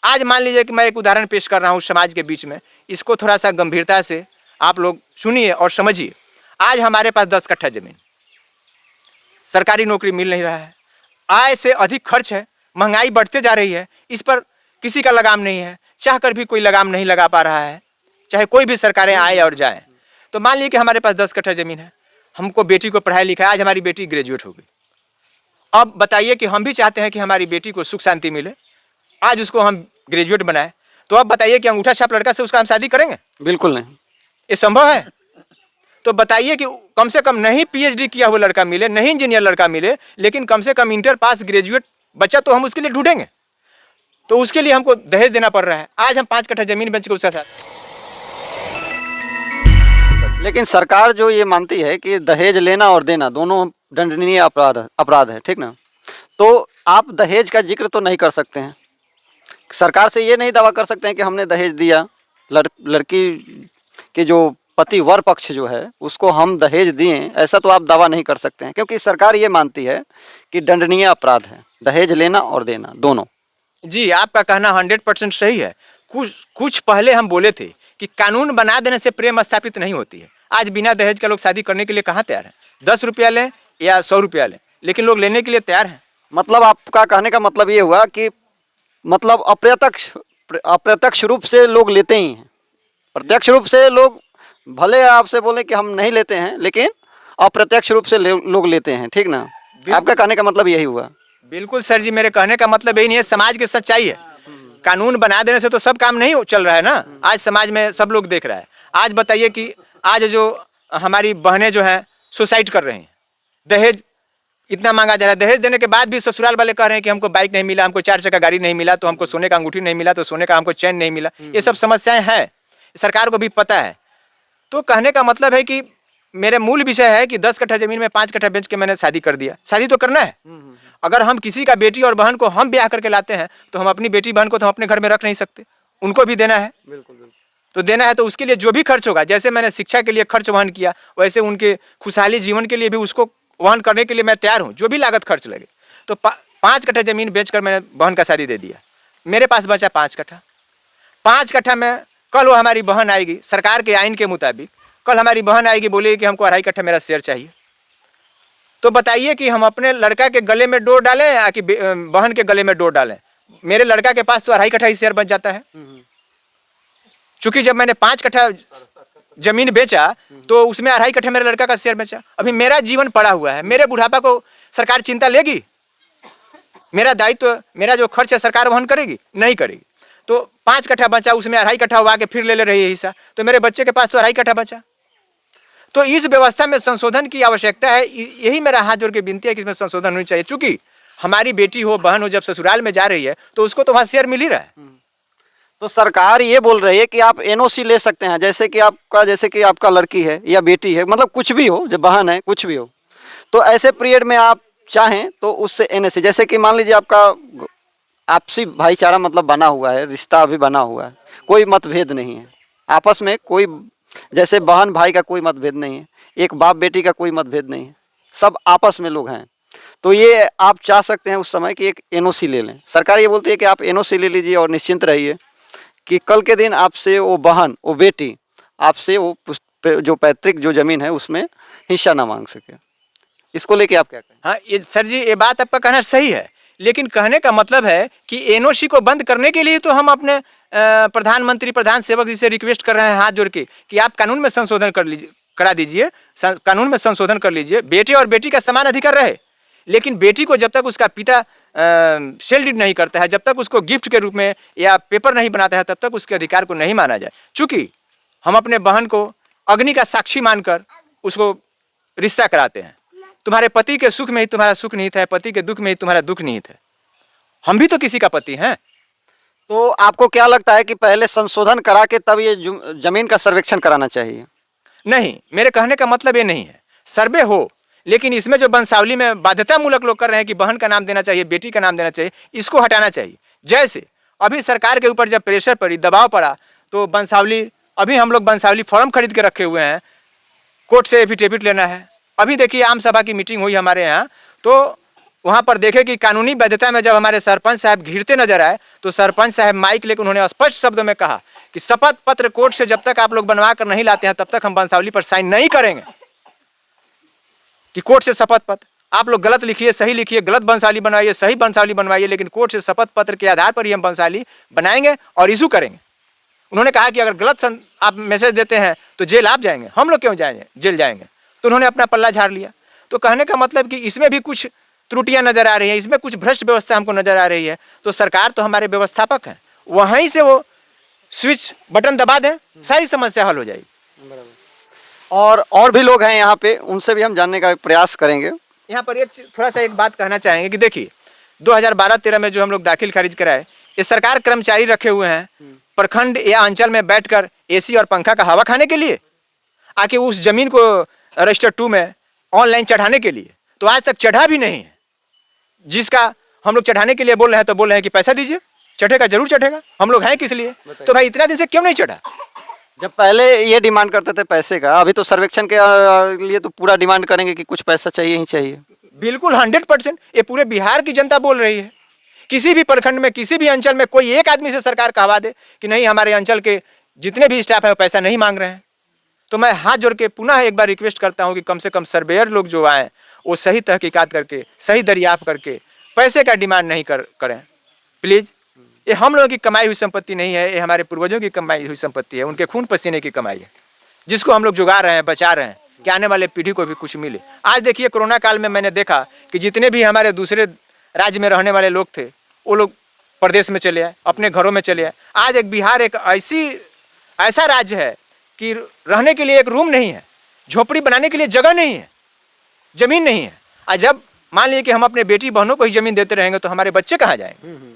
आज मान लीजिए कि मैं एक उदाहरण पेश कर रहा हूँ समाज के बीच में, इसको थोड़ा सा गंभीरता से आप लोग सुनिए और समझिए। आज हमारे पास 10 कट्ठा जमीन, सरकारी नौकरी मिल नहीं रहा है, आय से अधिक खर्च है, महंगाई बढ़ते जा रही है, इस पर किसी का लगाम नहीं है, चाहकर भी कोई लगाम नहीं लगा पा रहा है, चाहे कोई भी सरकारें आए और जाए। तो मान लीजिए कि हमारे पास 10 कट्ठा जमीन है, हमको बेटी को पढ़ाया लिखा है, आज हमारी बेटी ग्रेजुएट हो गई। अब बताइए कि हम भी चाहते हैं कि हमारी बेटी को सुख शांति मिले, आज उसको हम ग्रेजुएट बनाए, तो अब बताइए कि अंगूठा छाप लड़का से उसका हम शादी करेंगे? बिल्कुल नहीं। ये संभव है? तो बताइए कि कम से कम नहीं पीएचडी किया हुआ लड़का मिले, नहीं इंजीनियर लड़का मिले, लेकिन कम से कम इंटर पास ग्रेजुएट बच्चा तो हम उसके लिए ढूंढेंगे। तो उसके लिए हमको दहेज देना पड़ रहा है। आज हम 5 कट्ठा जमीन बेच के उसका साथ। लेकिन सरकार जो ये मानती है कि दहेज लेना और देना दोनों दंडनीय अपराध है, ठीक ना? तो आप दहेज का जिक्र तो नहीं कर सकते हैं, सरकार से ये नहीं दावा कर सकते हैं कि हमने दहेज दिया, लड़की के जो पति वर पक्ष जो है उसको हम दहेज दिए, ऐसा तो आप दावा नहीं कर सकते हैं, क्योंकि सरकार ये मानती है कि दंडनीय अपराध है दहेज लेना और देना दोनों। जी, आपका कहना 100% सही है। कुछ पहले हम बोले थे कि कानून बना देने से प्रेम स्थापित नहीं होती है। आज बिना दहेज के लोग शादी करने के लिए कहाँ तैयार हैं? 10 रुपया लें या 100 रुपया लें, लेकिन लोग लेने के लिए तैयार हैं। मतलब आपका कहने का मतलब ये हुआ कि मतलब अप्रत्यक्ष रूप से लोग लेते ही हैं, प्रत्यक्ष रूप से लोग भले आपसे बोले कि हम नहीं लेते हैं, लेकिन अप्रत्यक्ष रूप से लोग लेते हैं, ठीक ना? आपका कहने का मतलब यही हुआ। बिल्कुल सर जी, मेरे कहने का मतलब यही नहीं है, समाज की सच्चाई है। कानून बना देने से तो सब काम नहीं चल रहा है ना, आज समाज में सब लोग देख रहा है। आज बताइए कि आज जो हमारी बहनें जो हैं सुसाइड कर रही हैं, दहेज इतना मांगा जा रहा है, दहेज देने के बाद भी ससुराल वाले कह रहे हैं कि हमको बाइक नहीं मिला, हमको 4 चक्का गाड़ी नहीं मिला, तो हमको सोने का अंगूठी नहीं मिला, तो सोने का हमको चैन नहीं मिला। ये सब समस्याएं हैं, सरकार को भी पता है। तो कहने का मतलब है कि मेरे मूल विषय है कि 10 कट्ठा जमीन में 5 कट्ठा बेच के मैंने शादी कर दिया। शादी तो करना है। अगर हम किसी का बेटी और बहन को हम ब्याह करके लाते हैं, तो हम अपनी बेटी बहन को तो हम अपने घर में रख नहीं सकते, उनको भी देना है। बिल्कुल। तो देना है तो उसके लिए जो भी खर्च होगा, जैसे मैंने शिक्षा के लिए खर्च वहन किया, वैसे उनके खुशहाली जीवन के लिए भी उसको वहन करने के लिए मैं तैयार हूँ, जो भी लागत खर्च लगे। तो 5 कट्ठा जमीन बेचकर मैंने बहन का शादी दे दिया, मेरे पास बचा 5 कट्ठा। 5 कट्ठा में कल वो हमारी बहन आएगी, सरकार के आइन के मुताबिक कल हमारी बहन आएगी, बोलेगी कि हमको 2.5 कट्ठा मेरा शेयर चाहिए। तो बताइए कि हम अपने लड़का के गले में डोर डालें या कि बहन के गले में डोर डालें? मेरे लड़का के पास तो 2.5 कट्ठा ही शेयर बच जाता है, चूंकि जब मैंने 5 कट्ठा जमीन बेचा तो उसमें 2.5 कट्ठा मेरे लड़का का शेयर बेचा। अभी मेरा जीवन पड़ा हुआ है, मेरे बुढ़ापा को सरकार चिंता लेगी? मेरा दायित्व, मेरा जो खर्च है सरकार वहन करेगी? नहीं करेगी। तो 5 कट्ठा बचा, उसमें 2.5 कट्ठा हुआ के फिर ले रही है हिस्सा, तो मेरे बच्चे के पास तो 2.5 कट्ठा बचा। तो इस व्यवस्था में संशोधन की आवश्यकता है। यही मेरा हाथ जोड़ के विनती है कि इसमें संशोधन होनी चाहिए, चूंकि हमारी बेटी हो बहन हो जब ससुराल में जा रही है तो उसको तो वहाँ शेयर मिल ही रहा है। तो सरकार ये बोल रही है कि आप एनओसी ले सकते हैं, जैसे कि आपका लड़की है या बेटी है, मतलब कुछ भी हो, जब बहन है कुछ भी हो, तो ऐसे पीरियड में आप चाहें तो उससे एनओसी, जैसे कि मान लीजिए आपका आपसी भाईचारा मतलब बना हुआ है, रिश्ता अभी बना हुआ है, कोई मतभेद नहीं है आपस में, कोई जैसे बहन भाई का कोई मतभेद नहीं है, एक बाप बेटी का कोई मतभेद नहीं है, सब आपस में लोग हैं, तो ये आप चाह सकते हैं उस समय कि एक एनओसी ले लें। सरकार ये बोलती है कि आप एनओसी ले लीजिए और निश्चिंत रहिए कि कल के दिन आपसे वो बहन वो बेटी आपसे वो जो पैतृक जो जमीन है उसमें हिस्सा ना मांग सके। इसको लेके आप क्या कहें? हाँ ये सर जी, ये बात आपका कहना सही है, लेकिन कहने का मतलब है कि एनओसी को बंद करने के लिए तो हम अपने प्रधानमंत्री प्रधान सेवक जी से रिक्वेस्ट कर रहे हैं हाथ जोड़ के कि आप कानून में संशोधन करा दीजिए, कानून में संशोधन कर लीजिए, बेटे और बेटी का समान अधिकार रहे। लेकिन बेटी को जब तक उसका पिता सेल डीड नहीं करता है, जब तक उसको गिफ्ट के रूप में या पेपर नहीं बनाता है, तब तक उसके अधिकार को नहीं माना जाए। चूँकि हम अपने बहन को अग्नि का साक्षी मानकर उसको रिश्ता कराते हैं। तुम्हारे पति के सुख में ही तुम्हारा सुख निहित है, पति के दुख में ही तुम्हारा दुख निहित है। हम भी तो किसी का पति हैं। तो आपको क्या लगता है कि पहले संशोधन करा के तब ये जमीन का सर्वेक्षण कराना चाहिए? नहीं, मेरे कहने का मतलब ये नहीं है, सर्वे हो, लेकिन इसमें जो वंशावली में बाध्यतामूलक लोग कर रहे हैं कि बहन का नाम देना चाहिए, बेटी का नाम देना चाहिए, इसको हटाना चाहिए। जैसे अभी सरकार के ऊपर जब प्रेशर पड़ी, दबाव पड़ा, तो वंशावली, अभी हम लोग वंशावली फॉर्म खरीद के रखे हुए हैं, कोर्ट से एफिडेविट लेना है। अभी देखिए आम सभा की मीटिंग हुई हमारे यहाँ, तो वहाँ पर देखे कि कानूनी वैधता में जब हमारे सरपंच साहब घिरते नजर आए तो सरपंच साहब माइक लेकर उन्होंने स्पष्ट शब्दों में कहा कि शपथ पत्र कोर्ट से जब तक आप लोग बनवा कर नहीं लाते हैं तब तक हम वंशावली पर साइन नहीं करेंगे। कि कोर्ट से शपथ पत्र आप लोग गलत लिखिए, सही लिखिए, गलत वंशावली बनवाइए, सही वंशावली बनवाइए, लेकिन कोर्ट से शपथ पत्र के आधार पर ही हम वंशावली बनाएंगे और इशू करेंगे। उन्होंने कहा कि अगर गलत आप मैसेज देते हैं तो जेल आप जाएंगे, हम लोग क्यों जाएंगे, जेल जाएंगे। तो उन्होंने अपना पल्ला झाड़ लिया। तो कहने का मतलब कि इसमें भी कुछ त्रुटियां नजर आ रही हैं, इसमें कुछ भ्रष्ट व्यवस्था हमको नजर आ रही है। तो सरकार तो हमारे व्यवस्थापक हैं, वहीं से वो स्विच बटन दबा दें, सारी समस्या हल हो जाएगी। और भी लोग हैं यहाँ पे, उनसे भी हम जानने का प्रयास करेंगे। यहाँ पर थोड़ा सा एक बात कहना चाहेंगे कि देखिए 2012-13 में जो हम लोग दाखिल खारिज कराए, ये सरकार कर्मचारी रखे हुए हैं प्रखंड या अंचल में बैठकर एसी और पंखा का हवा खाने के लिए, आके उस जमीन को रजिस्टर 2 में ऑनलाइन चढ़ाने के लिए। तो आज तक चढ़ा भी नहीं है। जिसका हम लोग चढ़ाने के लिए बोल रहे हैं तो बोल रहे हैं कि पैसा दीजिए, चढ़ेगा, जरूर चढ़ेगा, हम लोग हैं किस लिए। तो भाई इतना दिन से क्यों नहीं चढ़ा। जब पहले ये डिमांड करते थे पैसे का, अभी तो सर्वेक्षण के लिए तो पूरा डिमांड करेंगे कि कुछ पैसा चाहिए ही चाहिए। बिल्कुल 100%। ये पूरे बिहार की जनता बोल रही है। किसी भी प्रखंड में, किसी भी अंचल में कोई एक आदमी से सरकार कहवा दे कि नहीं हमारे अंचल के जितने भी स्टाफ है वो पैसा नहीं मांग रहे हैं। तो मैं हाथ जोड़ के पुनः एक बार रिक्वेस्ट करता हूं कि कम से कम सर्वेयर लोग जो आए वो सही तहकीकात करके, सही दरियाफ्त करके पैसे का डिमांड नहीं करें प्लीज़। ये हम लोगों की कमाई हुई संपत्ति नहीं है, ये हमारे पूर्वजों की कमाई हुई संपत्ति है, उनके खून पसीने की कमाई है, जिसको हम लोग जुगा रहे हैं, बचा रहे हैं कि आने वाले पीढ़ी को भी कुछ मिले। आज देखिए कोरोना काल में मैंने देखा कि जितने भी हमारे दूसरे राज्य में रहने वाले लोग थे वो लोग प्रदेश में चले आए, अपने घरों में चले आए। आज एक बिहार एक ऐसा राज्य है कि रहने के लिए एक रूम नहीं है, झोपड़ी बनाने के लिए जगह नहीं है, जमीन नहीं है। आज जब मान लीजिए कि हम अपने बेटी बहनों को ही जमीन देते रहेंगे तो हमारे बच्चे कहाँ जाएंगे।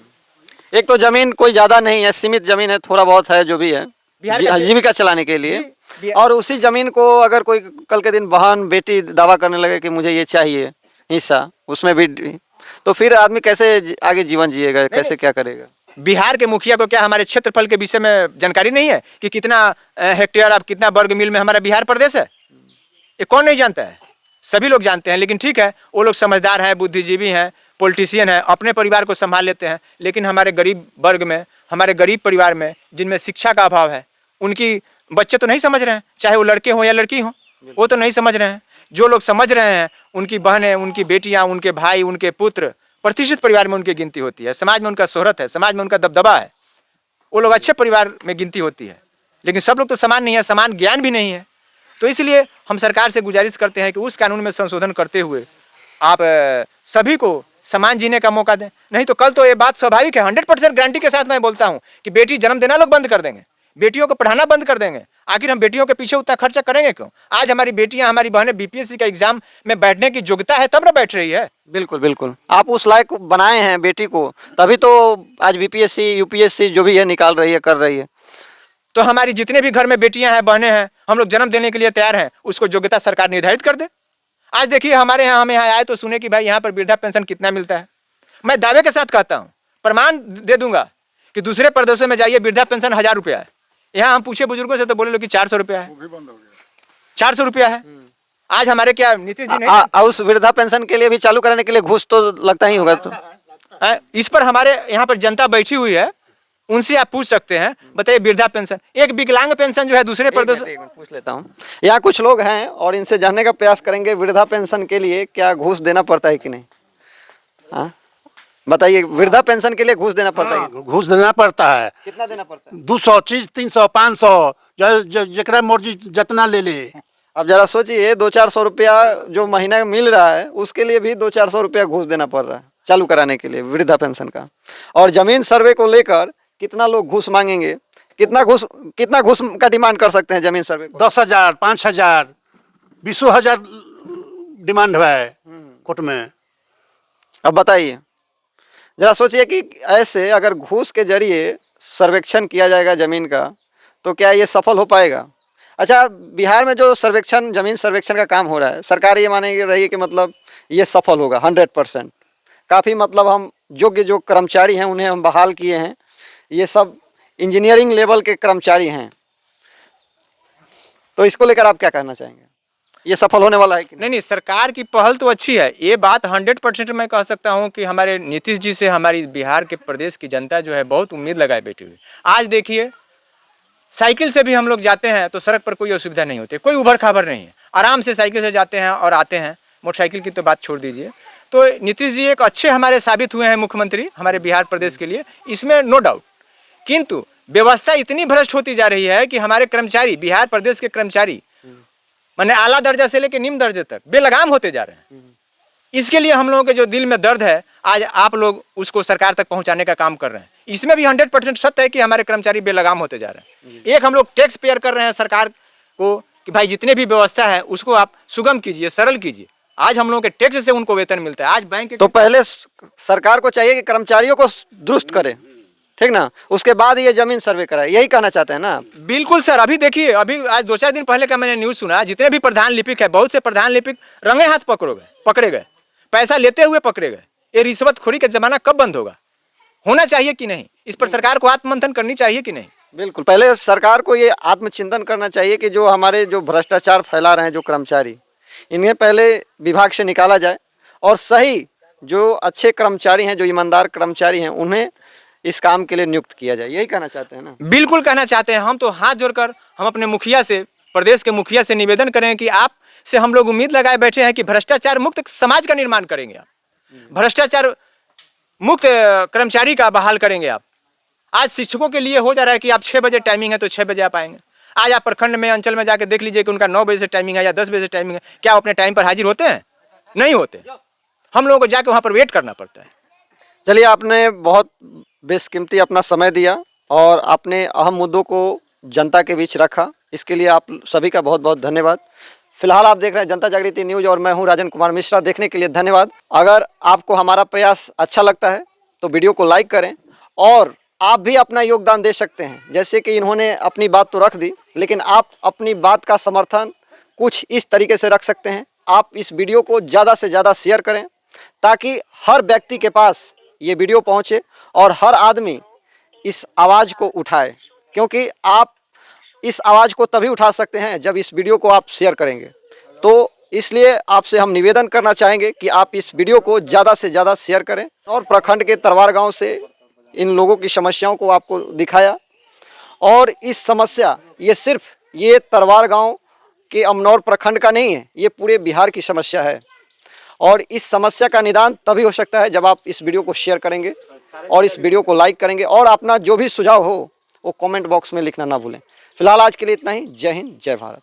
एक तो जमीन कोई ज़्यादा नहीं है, सीमित जमीन है, थोड़ा बहुत है जो भी है जीविका चलाने के लिए। और उसी जमीन को अगर कोई कल के दिन बहन बेटी दावा करने लगे कि मुझे ये चाहिए हिस्सा, उसमें भी, तो फिर आदमी कैसे आगे जीवन जिएगा, कैसे क्या करेगा। बिहार के मुखिया को क्या हमारे क्षेत्रफल के विषय में जानकारी नहीं है कि कितना हेक्टेयर अब कितना वर्ग मील में हमारा बिहार प्रदेश है। ये कौन नहीं जानता है, सभी लोग जानते हैं। लेकिन ठीक है, वो लोग समझदार हैं, बुद्धिजीवी हैं, पॉलिटिशियन हैं, अपने परिवार को संभाल लेते हैं। लेकिन हमारे गरीब वर्ग में, हमारे गरीब परिवार में जिनमें शिक्षा का अभाव है, उनकी बच्चे तो नहीं समझ रहे हैं, चाहे वो लड़के हों या लड़की हों, वो तो नहीं समझ रहे हैं। जो लोग समझ रहे हैं उनकी बहनें, उनकी बेटियां, उनके भाई, उनके पुत्र प्रतिष्ठित परिवार में उनकी गिनती होती है, समाज में उनका शोहरत है, समाज में उनका दबदबा है, वो लोग अच्छे परिवार में गिनती होती है। लेकिन सब लोग तो समान नहीं है, समान ज्ञान भी नहीं है। तो इसलिए हम सरकार से गुजारिश करते हैं कि उस कानून में संशोधन करते हुए आप सभी को समान जीने का मौका दें। नहीं तो कल तो ये बात स्वाभाविक है, 100% गारंटी के साथ मैं बोलता हूँ कि बेटी जन्म देना लोग बंद कर देंगे, बेटियों को पढ़ाना बंद कर देंगे। आखिर हम बेटियों के पीछे उतना खर्चा करेंगे क्यों। आज हमारी बेटियां, हमारी बहनें बीपीएससी का एग्जाम में बैठने की योग्यता है तब ना बैठ रही है। बिल्कुल बिल्कुल, आप उस लायक बनाए हैं बेटी को, तभी तो आज बीपीएससी यूपीएससी जो भी है निकाल रही है, कर रही है। तो हमारी जितने भी घर में बेटियां हैं, बहनें हैं, हम लोग जन्म देने के लिए तैयार हैं, उसको योग्यता सरकार निर्धारित कर दे। आज देखिए हमारे यहाँ, हम यहाँ आए तो सुने कि भाई यहाँ पर वृद्धा पेंशन कितना मिलता है। मैं दावे के साथ कहता हूँ, प्रमाण दे दूंगा कि दूसरे प्रदेशों में जाइए वृद्धा पेंशन 1000 रुपया है। यहाँ हम पूछे बुजुर्गों से तो बोले लोग कि 400 रुपया है, 400 रुपया है। आज हमारे क्या नीतीश जी नहीं, उस वृद्धा पेंशन के लिए भी चालू कराने के लिए घूस तो लगता ही होगा। तो इस पर हमारे यहाँ पर जनता बैठी हुई है, उनसे आप पूछ सकते हैं। बताइए वृद्धा पेंशन, एक विकलांग पेंशन जो है दूसरे प्रदेश, पूछ लेता हूँ। यहाँ कुछ लोग हैं और इनसे जानने का प्रयास करेंगे वृद्धा पेंशन के लिए क्या घूस देना पड़ता है कि नहीं। हाँ बताइए, वृद्धा पेंशन के लिए घूस देना पड़ता है? घूस देना पड़ता है। कितना देना पड़ता है? 200 चीज 300 500 जरा मर्जी जितना ले ले। अब जरा सोचिए, 200-400 रुपया जो महीना मिल रहा है उसके लिए भी 200-400 रुपया घूस देना पड़ रहा है चालू कराने के लिए वृद्धा पेंशन का। और जमीन सर्वे को लेकर कितना लोग घूस मांगेंगे, कितना घूस का डिमांड कर सकते हैं जमीन सर्वे को? 10,000 5,000 20,000 डिमांड है कोर्ट में। अब बताइए, जरा सोचिए कि ऐसे अगर घूस के जरिए सर्वेक्षण किया जाएगा ज़मीन का तो क्या ये सफल हो पाएगा? अच्छा, बिहार में जो सर्वेक्षण, ज़मीन सर्वेक्षण का काम हो रहा है, सरकार ये माने रही है कि मतलब ये सफल होगा 100%। काफ़ी मतलब हम योग्य जो कर्मचारी हैं उन्हें हम बहाल किए हैं, ये सब इंजीनियरिंग लेवल के कर्मचारी हैं। तो इसको लेकर आप क्या कहना चाहेंगे? ये सफल होने वाला है कि नहीं? नहीं नहीं, सरकार की पहल तो अच्छी है। ये बात 100% मैं कह सकता हूँ कि हमारे नीतीश जी से हमारी बिहार के प्रदेश की जनता जो है बहुत उम्मीद लगाए बैठी हुई। आज देखिए, साइकिल से भी हम लोग जाते हैं तो सड़क पर कोई असुविधा नहीं होती, कोई उभर खाबर नहीं है, आराम से साइकिल से जाते हैं और आते हैं। मोटरसाइकिल की तो बात छोड़ दीजिए। तो नीतीश जी एक अच्छे हमारे साबित हुए हैं मुख्यमंत्री हमारे बिहार प्रदेश के लिए, इसमें नो डाउट। किंतु व्यवस्था इतनी भ्रष्ट होती जा रही है कि हमारे कर्मचारी, बिहार प्रदेश के कर्मचारी माने आला दर्जा से लेकर निम्न दर्जे तक बेलगाम होते जा रहे हैं। इसके लिए हम लोगों के जो दिल में दर्द है, आज आप लोग उसको सरकार तक पहुंचाने का काम कर रहे हैं। इसमें भी 100% सत्य है कि हमारे कर्मचारी बेलगाम होते जा रहे हैं। एक हम लोग टैक्स पेयर कर रहे हैं सरकार को कि भाई जितने भी व्यवस्था है उसको आप सुगम कीजिए, सरल कीजिए। आज हम लोगों के टैक्स से उनको वेतन मिलता है। आज बैंक तो पहले सरकार को चाहिए कि कर्मचारियों को दुरुस्त करे, ठीक ना, उसके बाद ये जमीन सर्वे कराए, यही कहना चाहते हैं ना आप? बिल्कुल सर। अभी देखिए, अभी आज 2-4 दिन पहले का मैंने न्यूज़ सुना, जितने भी प्रधान लिपिक है, बहुत से प्रधान लिपिक रंगे हाथ पकड़े गए, पैसा लेते हुए पकड़े गए। ये रिश्वतखोरी का जमाना कब बंद होगा? होना चाहिए कि नहीं? इस पर सरकार को आत्ममंथन करनी चाहिए कि नहीं? बिल्कुल, पहले सरकार को ये आत्मचिंतन करना चाहिए कि जो हमारे जो भ्रष्टाचार फैला रहे हैं जो कर्मचारी, इन्हें पहले विभाग से निकाला जाए और सही जो अच्छे कर्मचारी हैं, जो ईमानदार कर्मचारी हैं, उन्हें इस काम के लिए नियुक्त किया जाए। यही कहना चाहते हैं ना? बिल्कुल कहना चाहते हैं। हम तो हाथ जोड़कर हम अपने मुखिया से, प्रदेश के मुखिया से निवेदन करें कि आप से हम लोग उम्मीद लगाए बैठे हैं कि भ्रष्टाचार मुक्त समाज का निर्माण करेंगे आप, भ्रष्टाचार मुक्त कर्मचारी का बहाल करेंगे आप। आज शिक्षकों के लिए हो जा रहा है कि आप 6 बजे टाइमिंग है तो 6 बजे आप आएंगे। आज आप प्रखंड में, अंचल में जाकर देख लीजिए कि उनका 9 बजे से टाइमिंग है या 10 बजे से टाइमिंग है। क्या वो अपने टाइम पर हाजिर होते हैं? नहीं होते। हम लोगों को जाके वहाँ पर वेट करना पड़ता है। चलिए, आपने बहुत बेशकीमती अपना समय दिया और आपने अहम मुद्दों को जनता के बीच रखा, इसके लिए आप सभी का बहुत बहुत धन्यवाद। फिलहाल आप देख रहे हैं जनता जागृति न्यूज़ और मैं हूं राजन कुमार मिश्रा। देखने के लिए धन्यवाद। अगर आपको हमारा प्रयास अच्छा लगता है तो वीडियो को लाइक करें और आप भी अपना योगदान दे सकते हैं। जैसे कि इन्होंने अपनी बात तो रख दी, लेकिन आप अपनी बात का समर्थन कुछ इस तरीके से रख सकते हैं। आप इस वीडियो को ज़्यादा से ज़्यादा शेयर करें ताकि हर व्यक्ति के पास ये वीडियो पहुंचे और हर आदमी इस आवाज़ को उठाए, क्योंकि आप इस आवाज़ को तभी उठा सकते हैं जब इस वीडियो को आप शेयर करेंगे। तो इसलिए आपसे हम निवेदन करना चाहेंगे कि आप इस वीडियो को ज़्यादा से ज़्यादा शेयर करें। और प्रखंड के तरवार गांव से इन लोगों की समस्याओं को आपको दिखाया और इस समस्या ये तरवार गांव के अमनौर प्रखंड का नहीं है, ये पूरे बिहार की समस्या है। और इस समस्या का निदान तभी हो सकता है जब आप इस वीडियो को शेयर करेंगे और इस वीडियो को लाइक करेंगे और अपना जो भी सुझाव हो वो कमेंट बॉक्स में लिखना ना भूलें। फिलहाल आज के लिए इतना ही। जय हिंद, जय भारत।